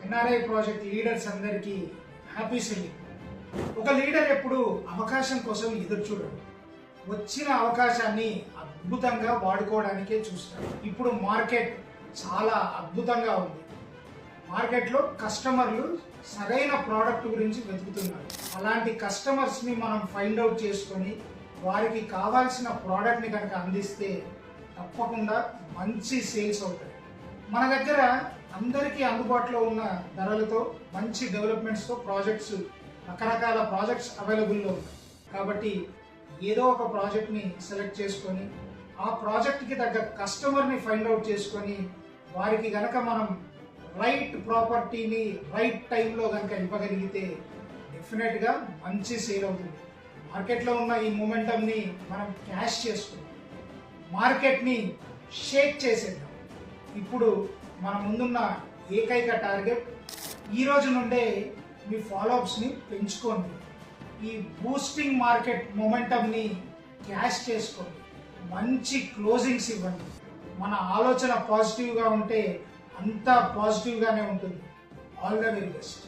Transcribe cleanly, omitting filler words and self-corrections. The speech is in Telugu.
ఎన్ఆర్ఐ ప్రాజెక్ట్ లీడర్స్ అందరికీ హ్యాపీ సెల్లింగ్. ఒక లీడర్ ఎప్పుడు అవకాశం కోసం ఎదురు చూడడు, వచ్చిన అవకాశాన్ని అద్భుతంగా వాడుకోవడానికే చూస్తాడు. ఇప్పుడు మార్కెట్ చాలా అద్భుతంగా ఉంది. మార్కెట్లో కస్టమర్లు సరైన ప్రోడక్ట్ గురించి వెతుకుతున్నారు. అలాంటి కస్టమర్స్ని మనం ఫైండ్ అవుట్ చేసుకొని వారికి కావాల్సిన ప్రోడక్ట్ని కనుక అందిస్తే తప్పకుండా మంచి సేల్స్ అవుతాయి. మన దగ్గర అందరికీ అందుబాటులో ఉన్న ధరలతో మంచి డెవలప్మెంట్స్తో రకరకాల ప్రాజెక్ట్స్ అవైలబుల్లో ఉన్నాయి. కాబట్టి ఏదో ఒక ప్రాజెక్ట్ని సెలెక్ట్ చేసుకొని ఆ ప్రాజెక్ట్కి తగ్గ కస్టమర్ని ఫైండ్ అవుట్ చేసుకొని వారికి కనుక మనం రైట్ ప్రాపర్టీని రైట్ టైంలో కనుక ఇవ్వగలిగితే డెఫినెట్గా మంచి సేల్ అవుతుంది. మార్కెట్లో ఉన్న ఈ మూమెంటంని మనం క్యాష్ చేసుకుందాం, మార్కెట్ని షేక్ చేసేద్దాం. ఇప్పుడు మన ముందున్న ఏకైక టార్గెట్ ఈ రోజు నుండే మీ ఫాలోఅప్స్ని పెంచుకోండి. ఈ బూస్టింగ్ మార్కెట్ మొమెంటంని క్యాష్ చేసుకోండి, మంచి క్లోజింగ్స్ ఇవ్వండి. మన ఆలోచన పాజిటివ్గా ఉంటే అంతా పాజిటివ్గానే ఉంటుంది. All the very best.